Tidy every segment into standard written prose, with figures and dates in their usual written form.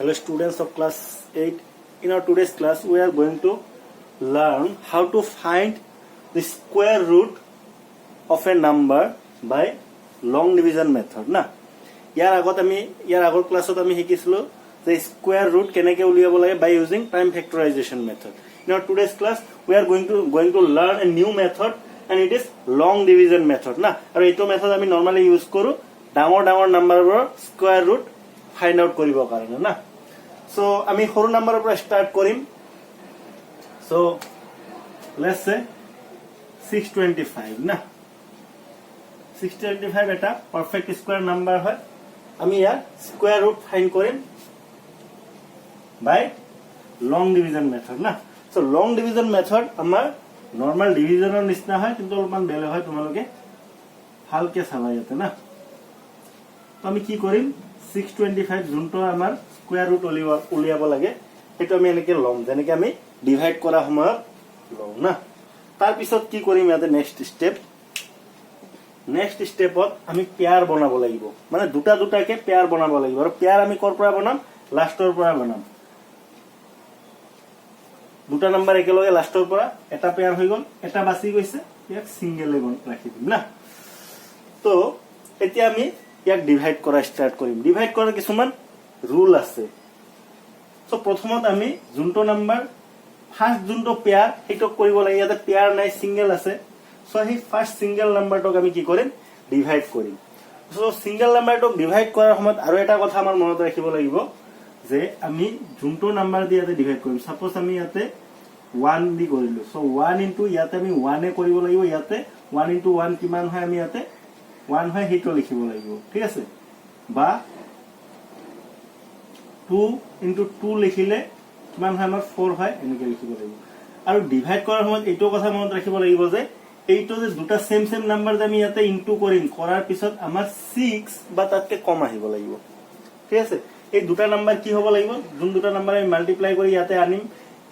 Hello students of class 8. In our today's class we are going to learn how to find the square root of a number by long division method na. ইয়াৰ আগৰ ক্লাছত আমি শিকিছিলো যে square root কেনেকৈ উলিয়াব লাগে by using prime factorization method. In our today's class we are going to learn a new method and it is long division method na. আৰু এইটো মেথড আমি নৰমালি ইউজ কৰো ডাঙৰ নাম্বাৰবোৰৰ স্কয়াৰ ৰুট ফাইন্ড আউট কৰিবৰ কাৰণে না. সো আমি সৰু নাম্বাৰৰ পৰা স্টাৰ্ট কৰিম. সো লেটস সে 625 না. 625 এটা পাৰফেক্ট স্কয়াৰ নাম্বাৰ হয়. আমি ইয়াৰ স্কয়াৰ ৰুট ফাইন্ড কৰিম বাই লং ডিভিজন মেথড না. সো লং ডিভিজন মেথড আমাৰ নৰমাল ডিভিজনৰ নিচিনা হয় কিন্তু অলপমান বেলেগ হয়. তোমালোকে ভালকে চাবা ইয়াতে না. তো আমি কি কৰিম 625 যোনটো আমাৰ স্কয়াৰ ৰুট উলিয়াব লাগে সেইটো আমি এনেকে লম যেনেকে আমি ডিভাইড কৰা সময়ত লম না. তাৰ পিছত কি কৰিম ইয়াতে নেক্সট স্টেপত আমি পেয়াৰ বনাব লাগিব. মানে দুটাকে পেয়াৰ বনাব লাগিব. আৰু পেয়াৰ আমি কৰ পৰা বনাম লাষ্টৰ পৰা বনাম. দুটা নাম্বাৰ একেলগে লাষ্টৰ পৰা এটা পেয়াৰ হৈ গল, এটা বাছি গৈছে, ইয়াক সিঙ্গেল ৰাখি দিম না. তো এতিয়া আমি ইয়াক ডিভাইড কৰা স্টাৰ্ট কৰিম. ডিভাইড কৰাৰ কিছুমান ৰুল আছে. সো প্ৰথমত আমি যোনটো নাম্বাৰ ফাৰ্স্ট যোনটো পেয়াৰ সেইটো কৰিব লাগে. ইয়াতে পেয়াৰ নাই, সিঙ্গেল আছে. সো এই ফাৰ্স্ট সিঙ্গেল নাম্বাৰটোক আমি কি কৰিম ডিভাইড কৰিম. সো সিঙ্গেল নাম্বাৰটোক ডিভাইড কৰাৰ সময়ত আৰু এটা কথা আমাৰ মনত ৰাখিব লাগিব যে আমি যোনটো নাম্বাৰ দি ইয়াতে ডিভাইড কৰিম. সাপোজ আমি ইয়াতে 1 দি কৰিলো. সো 1 ইনটু ইয়াতে আমি 1 এ কৰিব লাগিব. ইয়াতে 1 ইনটু 1 কিমান হয় আমি ইয়াতে 1 হয় সেইটো লিখিব লাগিব. ঠিক আছে. বা 2 ইনটু 2 লিখিলে কিমান হয় আমাৰ 4 হয় এনেকৈ লিখিব লাগিব. আৰু ডিভাইড কৰাৰ সময়ত এইটো কথা মনত ৰাখিব লাগিব যে এইটো যে দুটা সেম নাম্বাৰ যে আমি ইয়াতে ইনটু কৰিম কৰাৰ পিছত আমাৰ 6 বা তাতকে কম আহিব লাগিব. ঠিক আছে. এই দুটা নাম্বাৰ কি হ'ব লাগিব যোন দুটা নাম্বাৰ আমি মাল্টিপ্লাই কৰি ইয়াতে আনিম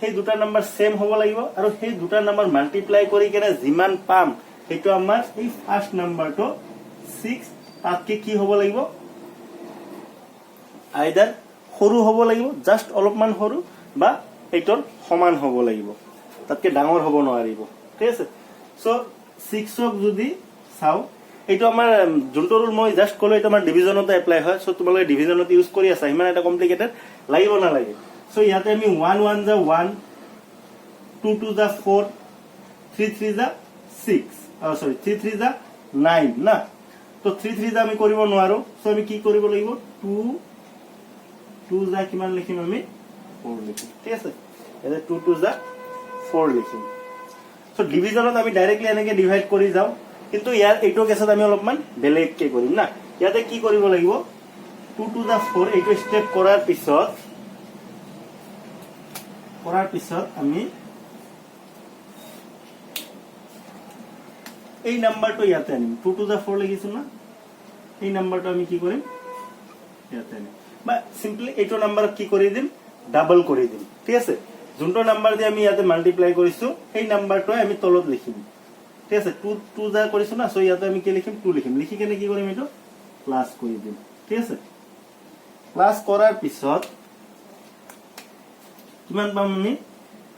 সেই দুটা নাম্বাৰ সেম হ'ব লাগিব. আৰু সেই দুটা নাম্বাৰ মাল্টিপ্লাই কৰি কেনে যিমান পাম সেইটো আমাৰ এই ফাৰ্স্ট নাম্বাৰটো 6 তাতকে কি হ'ব লাগিব আইদাৰ সৰু হ'ব লাগিব, জাস্ট অলপমান সৰু, বা এইটোৰ সমান হ'ব লাগিব, তাতকে ডাঙৰ হ'ব নোৱাৰিব. ঠিক আছে. সো 6ক যদি চাও এইটো আমাৰ যোনটো ৰুল মই জাস্ট কলো এইটো আমাৰ ডিভিজনতে এপ্লাই হয়. সো তোমালোকে ডিভিজনত ইউজ কৰি আছা, ইমান এটা কমপ্লিকেটেড লাগিব নালাগে. সো ইয়াতে আমি 1 1 যা 1, 2 2 যা 4, 3 3 যা 6, সরি 3 3 যা 9 না. তো 3 3 যা আমি কৰিব নোৱাৰো. সো আমি কি কৰিব লাগিব 2 2 যা কিমান লিখিম আমি 4 লিখিম. ঠিক আছে. এটা 2 2 যা 4 লিখিম. সো ডিভিজনত আমি ডাইৰেক্টলি এনেকে ডিভাইড কৰি যাও কিন্তু ইয়াৰ এইটো কেছত আমি অলপমান বেলেগকে কৰিম না. ইয়াতে কি কৰিব লাগিব 2 2 যা 4 এইটো স্টেপ কৰাৰ পিছত আমি এই নাম্বাৰটো ইয়াতে আনিম. 2 2 যা 4 লিখিছো না. এই নাম্বাৰটো আমি কি কৰিম ইয়াতে আনিম বা সিম্পলি এইটো নাম্বাৰত কি কৰি দিম ডাবল কৰি দিম. ঠিক আছে. যোনটো নাম্বাৰ দি আমি ইয়াতে মাল্টিপ্লাই কৰিছো সেই নাম্বাৰটো আমি তলত লিখিম. ঠিক আছে. 2 2 যা কৰিছো না. সো ইয়াতে আমি কি লিখিম 2 লিখিম. লিখি কেনে কি কৰিম এইটো প্লাস কৰি দিম. ঠিক আছে. প্লাস কৰাৰ পিছত কিমান পাম আমি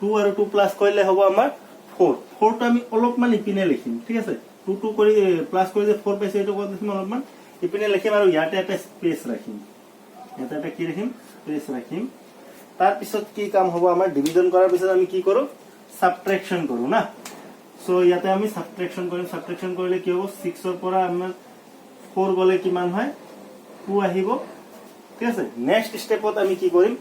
2 আৰু 2 প্লাস কৰিলে হ'ব আমাৰ 4. 4 টো আমি অলপমান ইপিনে লিখিম. ঠিক আছে. 2 2 কৰি প্লাস কৰি যে 4 পাইছে এইটো ক'ত লিখিম অলপমান ইপিনে লিখিম আৰু ইয়াতে এটা স্পেস ৰাখিম. ইয়াতে এটা কি ৰাখিম স্পেস ৰাখিম. তাৰ পিছত কি কাম হ'ব আমাৰ ডিভিজন কৰাৰ পিছত আমি কি কৰো সাবট্ৰেকশন কৰো না. সো ইয়াতে আমি সাবট্ৰেকশন কৰিম. সাবট্ৰেকশন কৰিলে কি হ'ব 6 ৰ পৰা আমাৰ 4 গলে কিমান হয় 2 আহিব. ঠিক আছে. নেক্সট স্টেপত আমি কি কৰিম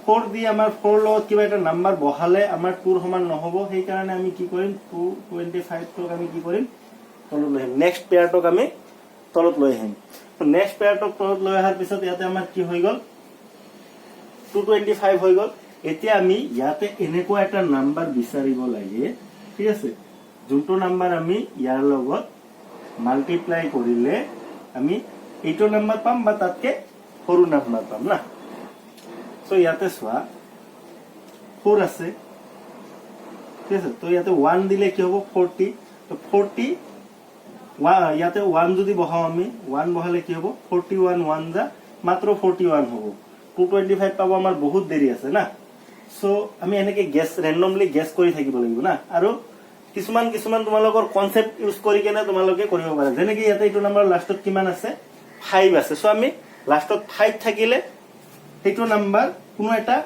4 দি আমাৰ 4 লগত কিবা এটা নাম্বাৰ বহালে আমাৰ 2 ৰ সমান নহব. সেই কাৰণে আমি কি কৰিম 225 টোক আমি কি কৰিম তলত লৈ আহিম. নেক্সট পেয়াৰটোক আমি তলত লৈ আহিম. নেক্সট পেয়াৰটোক তলত লৈ অহাৰ পিছত ইয়াতে আমাৰ কি হৈ গল 225 হৈ গল. এতিয়া আমি ইয়াতে এনেকুৱা এটা নাম্বাৰ বিচাৰিব লাগে. ঠিক আছে. যোনটো নাম্বাৰ আমি ইয়াৰ লগত মাল্টিপ্লাই কৰিলে আমি এইটো নাম্বাৰ পাম বা তাতকে সৰু নাম্বাৰ পাম না. সো ইয়াতে চোৱা 4 আছে. ঠিক আছে. তো ইয়াতে 1 দিলে কি হ'ব 40. তো 40 ইয়াতে 1 যদি বহাও আমি 1 বহালে কি হ'ব 41 1 যা মাত্ৰ 41 হ'ব. 225 পাব আমাৰ বহুত দেৰি আছে না সো আমি এনেকে গেছ ৰেন্ডমলি গেছ কৰি থাকিব লাগিব না আৰু কিছুমান তোমালোকৰ কনসেপ্ট ইউজ কৰি কেনে তোমালোকে কৰিব পাৰা যেনেকৈ ইয়াতে এইটো নম্বৰ লাষ্টত কিমান আছে 5 আছে সো আমি লাষ্টত 5 থাকিলে এইটো নম্বৰ কোনো এটা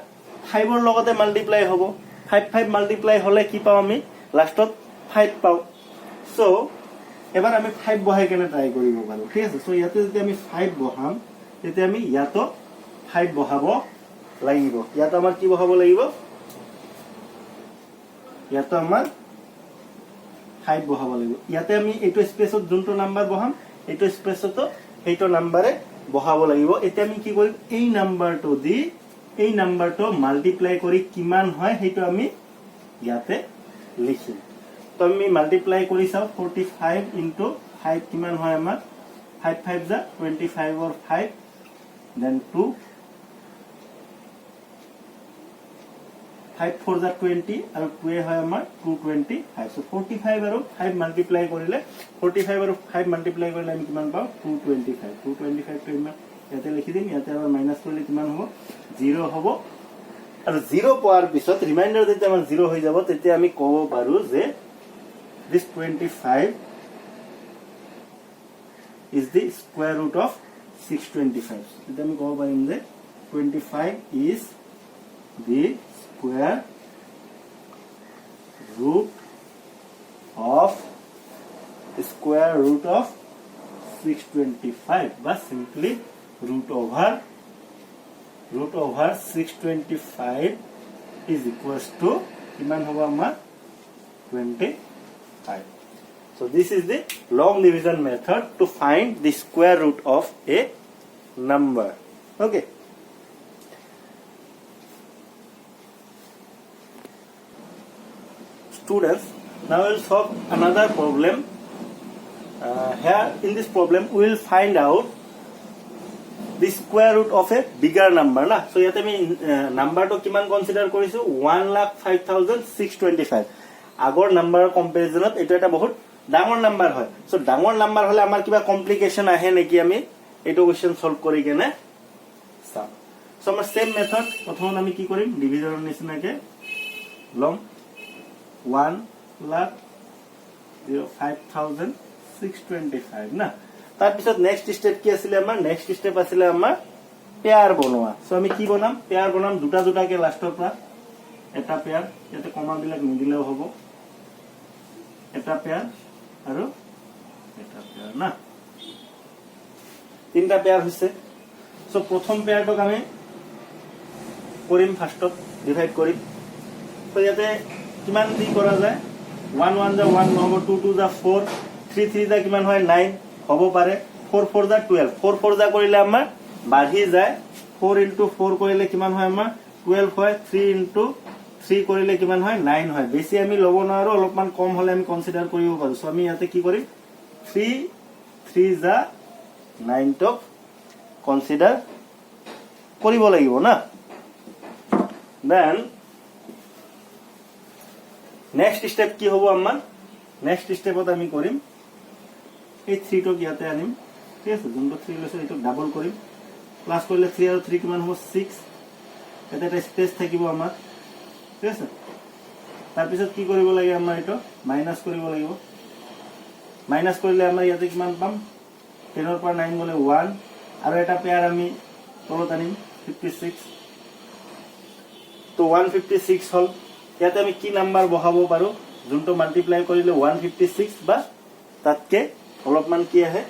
5 ৰ লগতে মাল্টিপ্লাই হ'ব 5 মাল্টিপ্লাই হলে কি পাও আমি লাষ্টত 5 পাও সো এবাৰ আমি 5 বহাই কেনে ট্ৰাই কৰিব পাৰো ঠিক আছে সো ইয়াতে যদি আমি 5 বহাম তেতিয়া আমি ইয়াতো 5 বহাব লাগিব ইয়াতো আমাৰ কি বহাব লাগিব ইয়াতো আমাৰ 5 বহাব লাগিব ইয়াতে আমি এইটো স্পেসত যোনটো নাম্বাৰ বহাম এইটো স্পেসত এইটো নম্বৰে বহাব লাগিব এতিয়া আমি কি কৰিম এই নাম্বাৰটো দি এই নাম্বাৰটো মাল্টিপ্লাই কৰি কিমান হয় সেইটো আমি ইয়াতে লিখিম তো আমি মাল্টিপ্লাই কৰি চাও 45 ইনটু 5 কিমান হয় আমাৰ 5 5 যা 25 or 5 then 2 5 4 যা 20 আৰু 2 হয় আমাৰ 225 so 45 আৰু 5 মাল্টিপ্লাই কৰিলে 45 আৰু 5 মাল্টিপ্লাই কৰিলে আমি কিমান পাও 225 টো ইমান ইয়াতে লিখি দিম ইয়াতে আমাৰ মাইনাস কৰিলে কিমান হ'ব 0 হ'ব আৰু 0 পোৱাৰ পিছত ৰিমাইন্ডাৰ যেতিয়া আমাৰ 0 হৈ যাব তেতিয়া আমি ক'ব পাৰো যে this 25 is the square root of 625 তেতিয়া আমি ক'ব পাৰিম যে 25 is the square root of 625 but simply root over 625 is equals to kiman hoba amar 25 so this is the long division method to find the square root of a number okay students now we will solve another problem here in this problem we will find out the square root of a bigger number na so yate ami number to kiman consider korisu 1,05,625 agor number comparison etu eta bahut dangor number hoy so dangor number hole amar kiba complication ahe neki ami etu question solve kori kene sam so amar same method prothom ami ki korim division nisna ke lom 1,05,625 na তার পিছত next step কি আছিল আমাৰ next step আছিল আমাৰ pair বনোৱা so আমি কি বনাম পেয়াৰ বনাম দুটা দুটাকে লাষ্টৰ পৰা এটা পেয়াৰ ইয়াতে কমা বিলাক নিদিলেও হ'ব এটা পেয়াৰ আৰু এটা পেয়াৰ না তিনটা পেয়াৰ হৈছে সো প্ৰথম পেয়াৰটোক আমি কৰিম ফাৰ্ষ্টত ডিভাইড কৰিম তো ইয়াতে কিমান দি কৰা যায় 1 1 যা 1 নহব 2 2 যা 4 3 3 যা কিমান হয় 9 হ'ব পাৰে 4 4 যা 12 4 4 যা কৰিলে আমাৰ বাঢ়ি যায় 4 into 4 কৰিলে কিমান হয় আমাৰ 12 হয় 3 into 3 কৰিলে কিমান হয় 9 হয় বেছি আমি লব নোৱাৰো অলপমান কম হলে আমি কনসিডাৰ কৰিব পাৰো সো আমি ইয়াতে কি কৰিম 3 3 যা 9 টক কনসিডাৰ কৰিব লাগিব না দেন নেক্সট স্টেপ কি হ'ব আমাৰ নেক্সট স্টেপত আমি কৰিম এই 3 টক ইয়াতে আনিম ঠিক আছে যোনটো 3 লৈছে এইটো ডাবল কৰিম প্লাস কৰিলে 3 আৰু 3 কিমান হ'ব 6 এটা এটা স্পেস থাকিব আমাৰ ঠিক আছে তাৰ পিছত কি কৰিব লাগে আমাৰ এটো মাইনাস কৰিব লাগিব মাইনাস কৰিলে আমাৰ ইয়াতে কিমান পাম 10 ৰ পৰা 9 গলে 1 আৰু এটা পেয়াৰ আমি তলত আনিম 56 তো 156 হল ইয়াতে আমি কি নাম্বাৰ বহাব পাৰো যোনটো মাল্টিপ্লাই কৰিলে 156 বা তাতকে অলপমান কি আহে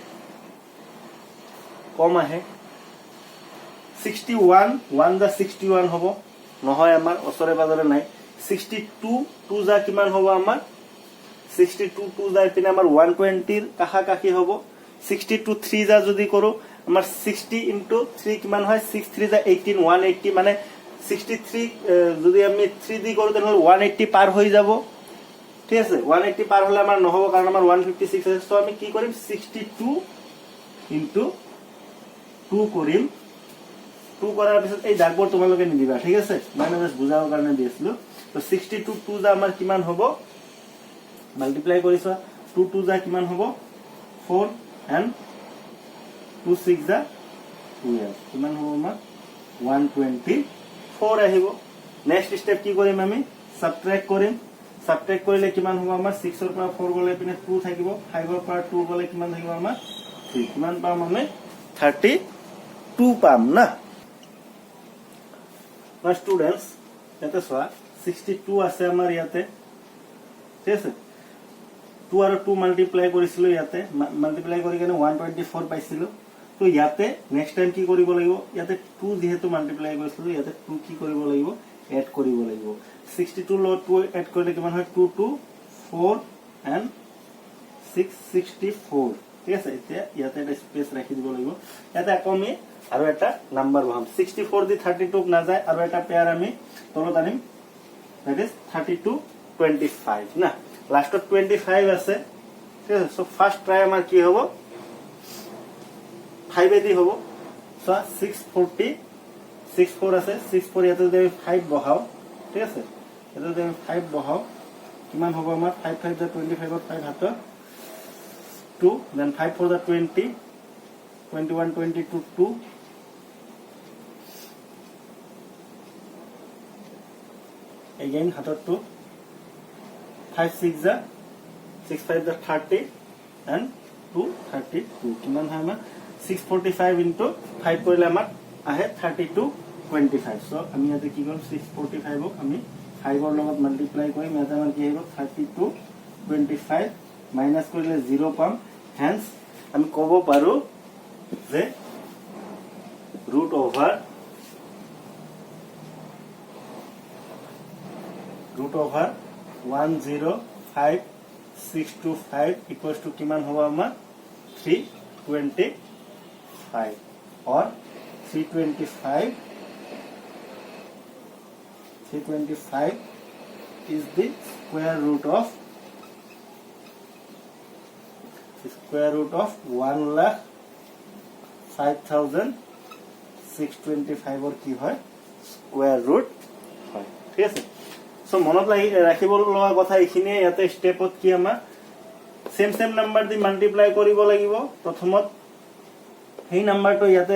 কম আহে 61 1 যা 61 হ'ব নহয় আমাৰ ওচৰে পাজৰে নাই 62 2 যা কিমান হ'ব আমাৰ 62 2 যা পিনে আমাৰ 120 ৰ কাহা কাকি হ'ব 62 3 যা যদি কৰো আমাৰ 60 into 3 কিমান হয় 6 3 যা 18 180 মানে 63 যদি আমি 3 দি কৰো তেনহলে 180 পাৰ হৈ যাব ঠিক আছে 180 পাৰ হলে আমাৰ নহব কাৰণ আমাৰ 156 আছে তো আমি কি কৰিম 62 into 2 কৰিম 2 কৰাৰ পিছত এই দাগবোৰ তোমালোকে নিদিবা ঠিক আছে মানে জাস্ট বুজাবৰ কাৰণে দিছিলো তো 62 2 যা আমাৰ কিমান হ'ব মাল্টিপ্লাই কৰিছা 2 2 যা কিমান হ'ব 4 and 2 6 যা 12 কিমান হ'ব আমাৰ 124 আহিব নেক্সট স্টেপ কি কৰিম আমি সাবট্ৰেক্ট কৰিম সাবট্ৰেক্ট কৰিলে কিমান হ'ব আমাৰ 6 ৰ পৰা 4 গলে পিনে 2 থাকিব 5 ৰ পৰা 2 গলে কিমান থাকিব আমাৰ 3 কিমান পাম আমি 32 পাম না My students, ইয়াতে চোৱা 62 আছে আমাৰ ইয়াতে ঠিক আছে 2 আৰু 2 মাল্টিপ্লাই কৰিছিলো ইয়াতে মাল্টিপ্লাই কৰি কেনে 124 পাইছিলো তো ইয়াতে নেক্সট টাইম কি কৰিব লাগিব ইয়াতে 2 যেহেতু মাল্টিপ্লাই কৰিছিলো ইয়াতে 2 কি কৰিব লাগিব এড কৰিব লাগিব 62 লগত 2 এড কৰিলে কিমান হয় 2 2 4 and 664 ঠিক আছে এতিয়া ইয়াতে এটা স্পেস ৰাখি দিব লাগিব ইয়াতে আকৌ আমি আৰু এটা নাম্বাৰ বহাম 64 দি 32 না যায় আৰু এটা পেয়াৰ আমি তলত আনিম that is 32 25 না লাষ্টত 25 আছে ঠিক আছে সো ফার্স্ট ট্রাই আমাৰ কি হ'ব 5 এদি হ'ব সো 640 64 আছে 64 ইয়াতে যদি 5 বহাও ঠিক আছে ইয়াতে যদি 5 বহাও কিমান হ'ব আমাৰ 5 5 the 25 ত 5 হাত 2 then 5 for the 20 21 22 2 again hatot 2 5 6 the 6 5 the 30 and 2 32 kiman hai ma 645 into 5 korile amar ahe 32 25 so ami ate ki korum 645 ok ami 5 or logot multiply korim ate amar ki hobo 32 25 minus korile 0 pam hence ami kobo paru je root over 105,625 equals to kiman hoba amar 325 or 325 is the square root of 1,05,625 or ki hoy square root hoy ঠিক আছে so মনত ৰাখিব লগা কথা এইখিনিয়ে ইয়াতে স্টেপত কি আমাৰ সেম নাম্বাৰ দি মাল্টিপ্লাই কৰিব লাগিব প্ৰথমত সেই নাম্বাৰটো ইয়াতে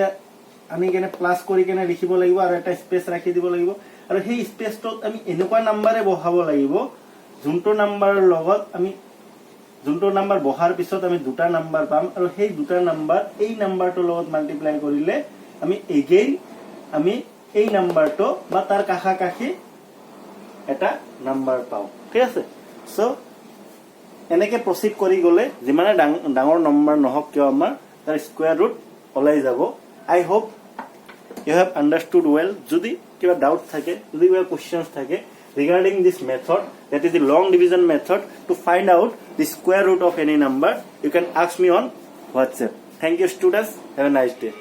আমি কেনে প্লাস কৰি কেনে লিখিব লাগিব আৰু এটা স্পেস ৰাখি দিব লাগিব আৰু সেই স্পেসটোত আমি এনেকুৱা নাম্বাৰে বহাব লাগিব যোনটো নাম্বাৰৰ লগত আমি যোনটো নাম্বাৰ বহাৰ পিছত আমি দুটা নাম্বাৰ পাম আৰু সেই দুটা নাম্বাৰ এই নাম্বাৰটোৰ লগত মাল্টিপ্লাই কৰিলে আমি এগেইন আমি এই নাম্বাৰটো বা তাৰ কাষা কাষি এটা নাম্বাৰ পাও ঠিক আছে সো এনেকে প্ৰসিড কৰি গলে যিমানে ডাঙৰ নম্বৰ নহক কিয় আমাৰ তাৰ স্কয়াৰ ৰুট ওলাই যাব আই hope you have understood well যদি কিবা ডাউট থাকে যদি কিবা কোশ্চেনস থাকে regarding this method that is the long division method to find out the square root of any number you can ask me on WhatsApp thank you students have a nice day